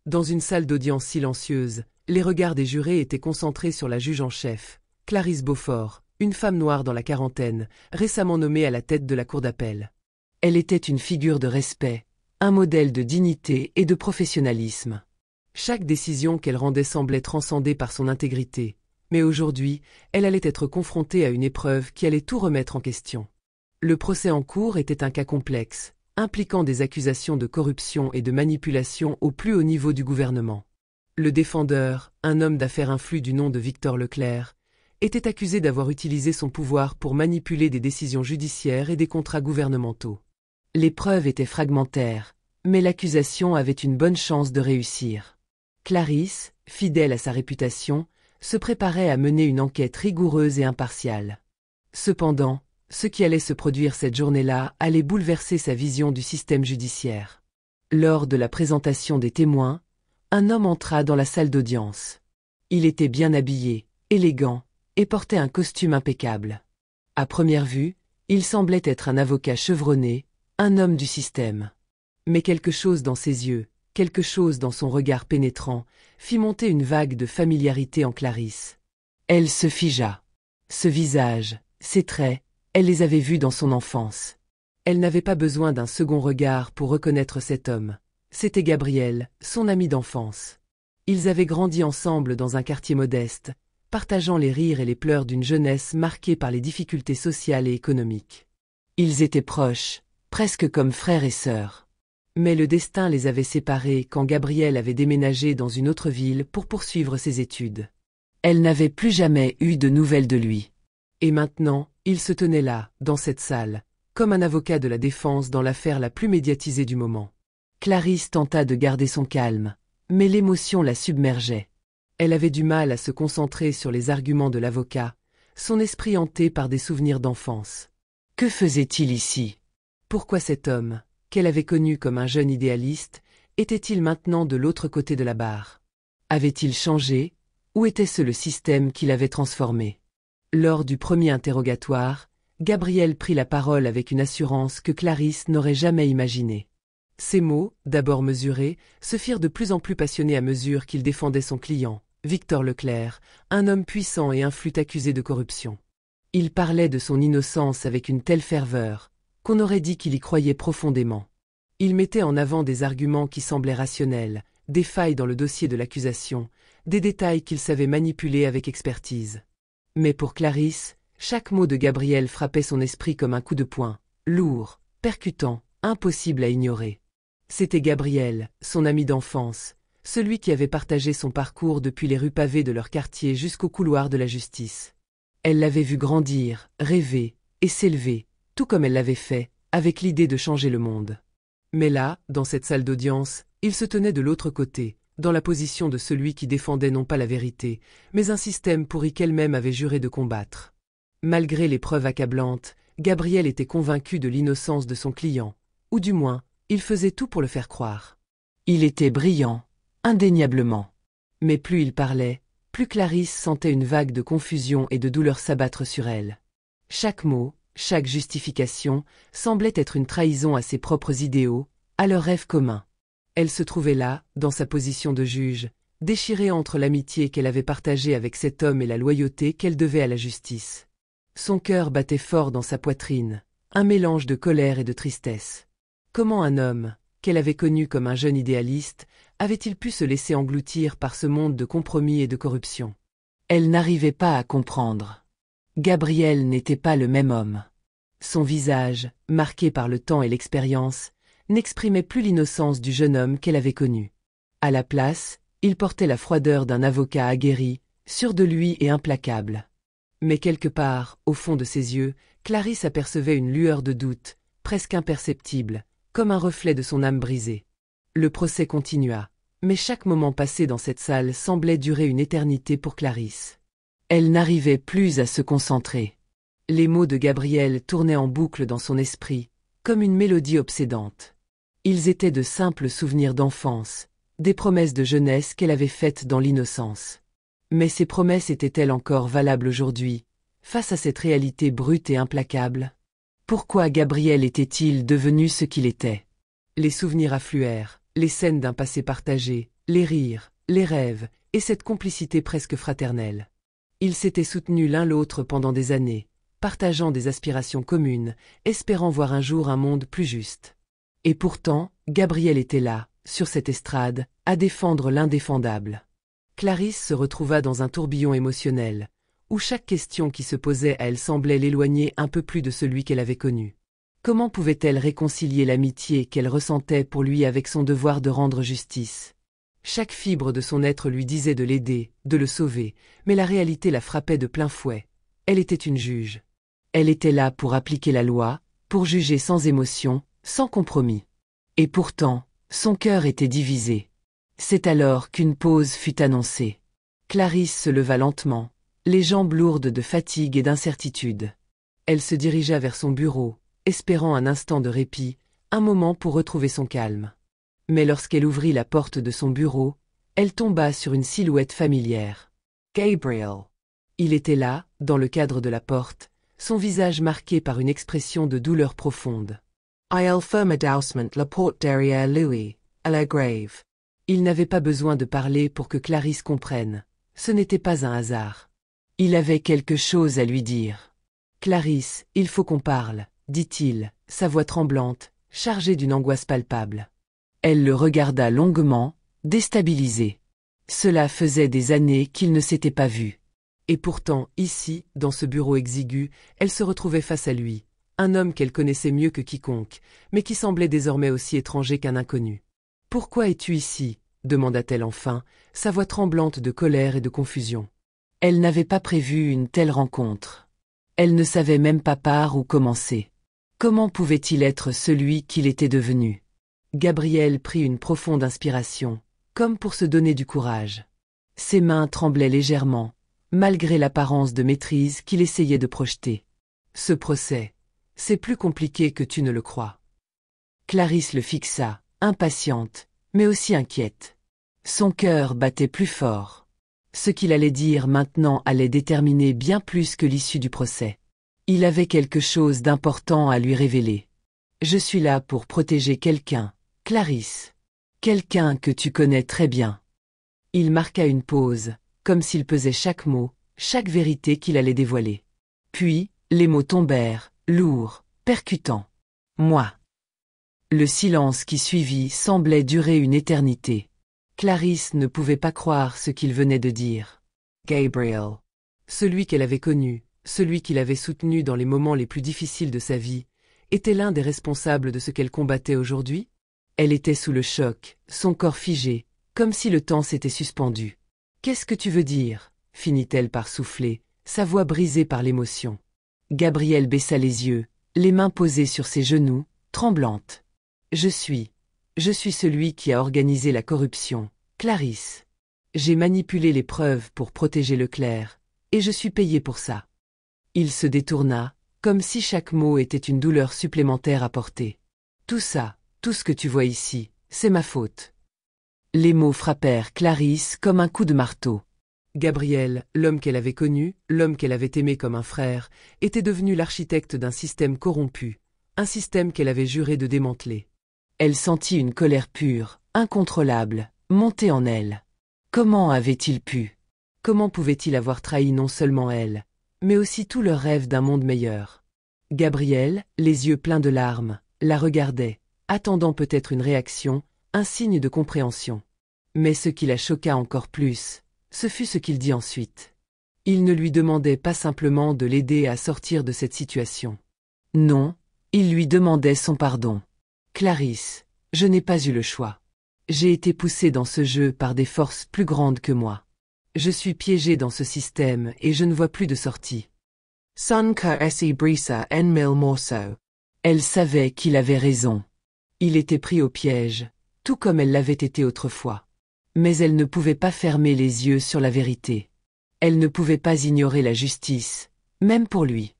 Dans une salle d'audience silencieuse, les regards des jurés étaient concentrés sur la juge en chef, Clarisse Beaufort, une femme noire dans la quarantaine, récemment nommée à la tête de la cour d'appel. Elle était une figure de respect, un modèle de dignité et de professionnalisme. Chaque décision qu'elle rendait semblait transcendée par son intégrité, mais aujourd'hui, elle allait être confrontée à une épreuve qui allait tout remettre en question. Le procès en cours était un cas complexe, impliquant des accusations de corruption et de manipulation au plus haut niveau du gouvernement. Le défendeur, un homme d'affaires influent du nom de Victor Leclerc, était accusé d'avoir utilisé son pouvoir pour manipuler des décisions judiciaires et des contrats gouvernementaux. Les preuves étaient fragmentaires, mais l'accusation avait une bonne chance de réussir. Clarisse, fidèle à sa réputation, se préparait à mener une enquête rigoureuse et impartiale. Cependant, ce qui allait se produire cette journée-là allait bouleverser sa vision du système judiciaire. Lors de la présentation des témoins, un homme entra dans la salle d'audience. Il était bien habillé, élégant, et portait un costume impeccable. À première vue, il semblait être un avocat chevronné, un homme du système. Mais quelque chose dans ses yeux, quelque chose dans son regard pénétrant, fit monter une vague de familiarité en Clarisse. Elle se figea. Ce visage, ces traits, elle les avait vus dans son enfance. Elle n'avait pas besoin d'un second regard pour reconnaître cet homme. C'était Gabriel, son ami d'enfance. Ils avaient grandi ensemble dans un quartier modeste, partageant les rires et les pleurs d'une jeunesse marquée par les difficultés sociales et économiques. Ils étaient proches, presque comme frères et sœurs. Mais le destin les avait séparés quand Gabriel avait déménagé dans une autre ville pour poursuivre ses études. Elle n'avait plus jamais eu de nouvelles de lui. Et maintenant, il se tenait là, dans cette salle, comme un avocat de la défense dans l'affaire la plus médiatisée du moment. Clarisse tenta de garder son calme, mais l'émotion la submergeait. Elle avait du mal à se concentrer sur les arguments de l'avocat, son esprit hanté par des souvenirs d'enfance. Que faisait-il ici? Pourquoi cet homme, qu'elle avait connu comme un jeune idéaliste, était-il maintenant de l'autre côté de la barre? Avait-il changé, ou était-ce le système qui l'avait transformé? Lors du premier interrogatoire, Gabriel prit la parole avec une assurance que Clarisse n'aurait jamais imaginée. Ses mots, d'abord mesurés, se firent de plus en plus passionnés à mesure qu'il défendait son client, Victor Leclerc, un homme puissant et influent accusé de corruption. Il parlait de son innocence avec une telle ferveur, qu'on aurait dit qu'il y croyait profondément. Il mettait en avant des arguments qui semblaient rationnels, des failles dans le dossier de l'accusation, des détails qu'il savait manipuler avec expertise. Mais pour Clarisse, chaque mot de Gabriel frappait son esprit comme un coup de poing, lourd, percutant, impossible à ignorer. C'était Gabriel, son ami d'enfance, celui qui avait partagé son parcours depuis les rues pavées de leur quartier jusqu'au couloir de la justice. Elle l'avait vu grandir, rêver, et s'élever, tout comme elle l'avait fait, avec l'idée de changer le monde. Mais là, dans cette salle d'audience, il se tenait de l'autre côté, dans la position de celui qui défendait non pas la vérité, mais un système pourri qu'elle-même avait juré de combattre. Malgré les preuves accablantes, Gabriel était convaincu de l'innocence de son client, ou du moins, il faisait tout pour le faire croire. Il était brillant, indéniablement. Mais plus il parlait, plus Clarisse sentait une vague de confusion et de douleur s'abattre sur elle. Chaque mot, chaque justification, semblait être une trahison à ses propres idéaux, à leurs rêves communs. Elle se trouvait là, dans sa position de juge, déchirée entre l'amitié qu'elle avait partagée avec cet homme et la loyauté qu'elle devait à la justice. Son cœur battait fort dans sa poitrine, un mélange de colère et de tristesse. Comment un homme, qu'elle avait connu comme un jeune idéaliste, avait-il pu se laisser engloutir par ce monde de compromis et de corruption? Elle n'arrivait pas à comprendre. Gabriel n'était pas le même homme. Son visage, marqué par le temps et l'expérience, n'exprimait plus l'innocence du jeune homme qu'elle avait connu. À la place, il portait la froideur d'un avocat aguerri, sûr de lui et implacable. Mais quelque part, au fond de ses yeux, Clarisse apercevait une lueur de doute, presque imperceptible, comme un reflet de son âme brisée. Le procès continua, mais chaque moment passé dans cette salle semblait durer une éternité pour Clarisse. Elle n'arrivait plus à se concentrer. Les mots de Gabriel tournaient en boucle dans son esprit, comme une mélodie obsédante. Ils étaient de simples souvenirs d'enfance, des promesses de jeunesse qu'elle avait faites dans l'innocence. Mais ces promesses étaient-elles encore valables aujourd'hui, face à cette réalité brute et implacable? Pourquoi Gabriel était-il devenu ce qu'il était? Les souvenirs affluèrent, les scènes d'un passé partagé, les rires, les rêves, et cette complicité presque fraternelle. Ils s'étaient soutenus l'un l'autre pendant des années, partageant des aspirations communes, espérant voir un jour un monde plus juste. Et pourtant, Gabriel était là, sur cette estrade, à défendre l'indéfendable. Clarisse se retrouva dans un tourbillon émotionnel, où chaque question qui se posait à elle semblait l'éloigner un peu plus de celui qu'elle avait connu. Comment pouvait-elle réconcilier l'amitié qu'elle ressentait pour lui avec son devoir de rendre justice? Chaque fibre de son être lui disait de l'aider, de le sauver, mais la réalité la frappait de plein fouet. Elle était une juge. Elle était là pour appliquer la loi, pour juger sans émotion, sans compromis. Et pourtant, son cœur était divisé. C'est alors qu'une pause fut annoncée. Clarisse se leva lentement, les jambes lourdes de fatigue et d'incertitude. Elle se dirigea vers son bureau, espérant un instant de répit, un moment pour retrouver son calme. Mais lorsqu'elle ouvrit la porte de son bureau, elle tomba sur une silhouette familière. Gabriel. Il était là, dans le cadre de la porte, son visage marqué par une expression de douleur profonde. Il fermedoucement la porte derrière lui, à la grave. Il n'avait pas besoin de parler pour que Clarisse comprenne. Ce n'était pas un hasard. Il avait quelque chose à lui dire. « Clarisse, il faut qu'on parle », dit-il, sa voix tremblante, chargée d'une angoisse palpable. Elle le regarda longuement, déstabilisée. Cela faisait des années qu'ils ne s'étaient pas vus. Et pourtant, ici, dans ce bureau exigu, elle se retrouvait face à lui, un homme qu'elle connaissait mieux que quiconque, mais qui semblait désormais aussi étranger qu'un inconnu. « Pourquoi es-tu ici ?» demanda-t-elle enfin, sa voix tremblante de colère et de confusion. Elle n'avait pas prévu une telle rencontre. Elle ne savait même pas par où commencer. Comment pouvait-il être celui qu'il était devenu? Gabriel prit une profonde inspiration, comme pour se donner du courage. Ses mains tremblaient légèrement, malgré l'apparence de maîtrise qu'il essayait de projeter. Ce procès, c'est plus compliqué que tu ne le crois. Clarisse le fixa, impatiente, mais aussi inquiète. Son cœur battait plus fort. Ce qu'il allait dire maintenant allait déterminer bien plus que l'issue du procès. Il avait quelque chose d'important à lui révéler. Je suis là pour protéger quelqu'un, Clarisse. Quelqu'un que tu connais très bien. Il marqua une pause, comme s'il pesait chaque mot, chaque vérité qu'il allait dévoiler. Puis, les mots tombèrent, lourds, percutants. Moi. Le silence qui suivit semblait durer une éternité. Clarisse ne pouvait pas croire ce qu'il venait de dire. Gabriel. Celui qu'elle avait connu, celui qui l'avait soutenu dans les moments les plus difficiles de sa vie, était l'un des responsables de ce qu'elle combattait aujourd'hui? Elle était sous le choc, son corps figé, comme si le temps s'était suspendu. « Qu'est-ce que tu veux dire ?» finit-elle par souffler, sa voix brisée par l'émotion. Gabrielle baissa les yeux, les mains posées sur ses genoux, tremblantes. « Je suis celui qui a organisé la corruption, Clarisse. J'ai manipulé les preuves pour protéger Leclerc, et je suis payé pour ça. » Il se détourna, comme si chaque mot était une douleur supplémentaire à porter. « Tout ça, tout ce que tu vois ici, c'est ma faute. » Les mots frappèrent Clarisse comme un coup de marteau. Gabriel, l'homme qu'elle avait connu, l'homme qu'elle avait aimé comme un frère, était devenu l'architecte d'un système corrompu, un système qu'elle avait juré de démanteler. Elle sentit une colère pure, incontrôlable, monter en elle. Comment avait-il pu? Comment pouvait-il avoir trahi non seulement elle, mais aussi tout leur rêve d'un monde meilleur? Gabriel, les yeux pleins de larmes, la regardait, attendant peut-être une réaction, un signe de compréhension. Mais ce qui la choqua encore plus, ce fut ce qu'il dit ensuite. Il ne lui demandait pas simplement de l'aider à sortir de cette situation. Non, il lui demandait son pardon. Clarisse, je n'ai pas eu le choix. J'ai été poussée dans ce jeu par des forces plus grandes que moi. Je suis piégée dans ce système et je ne vois plus de sortie. Son cœur s'est brisé en mille morceaux. Elle savait qu'il avait raison. Il était pris au piège, tout comme elle l'avait été autrefois. Mais elle ne pouvait pas fermer les yeux sur la vérité. Elle ne pouvait pas ignorer la justice, même pour lui.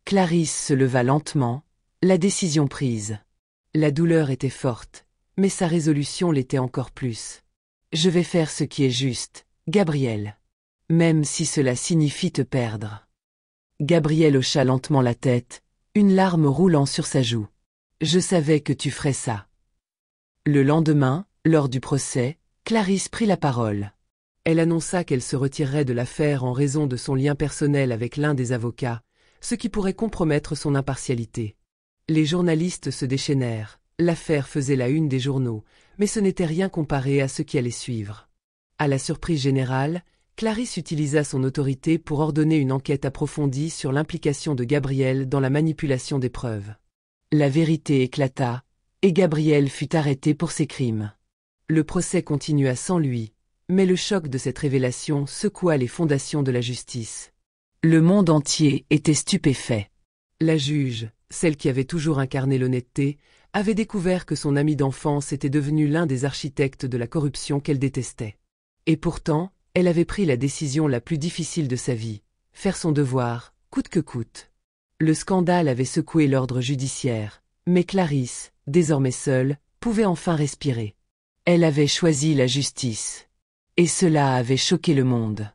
Clarisse se leva lentement, la décision prise. La douleur était forte, mais sa résolution l'était encore plus. Je vais faire ce qui est juste, Gabriel. Même si cela signifie te perdre. Gabriel hocha lentement la tête, une larme roulant sur sa joue. Je savais que tu ferais ça. Le lendemain, lors du procès, Clarisse prit la parole. Elle annonça qu'elle se retirerait de l'affaire en raison de son lien personnel avec l'un des avocats, ce qui pourrait compromettre son impartialité. Les journalistes se déchaînèrent, l'affaire faisait la une des journaux, mais ce n'était rien comparé à ce qui allait suivre. À la surprise générale, Clarisse utilisa son autorité pour ordonner une enquête approfondie sur l'implication de Gabriel dans la manipulation des preuves. La vérité éclata, et Gabriel fut arrêté pour ses crimes. Le procès continua sans lui, mais le choc de cette révélation secoua les fondations de la justice. Le monde entier était stupéfait. La juge, celle qui avait toujours incarné l'honnêteté, avait découvert que son ami d'enfance était devenu l'un des architectes de la corruption qu'elle détestait. Et pourtant, elle avait pris la décision la plus difficile de sa vie, faire son devoir, coûte que coûte. Le scandale avait secoué l'ordre judiciaire, mais Clarisse, désormais seule, pouvait enfin respirer. Elle avait choisi la justice. Et cela avait choqué le monde.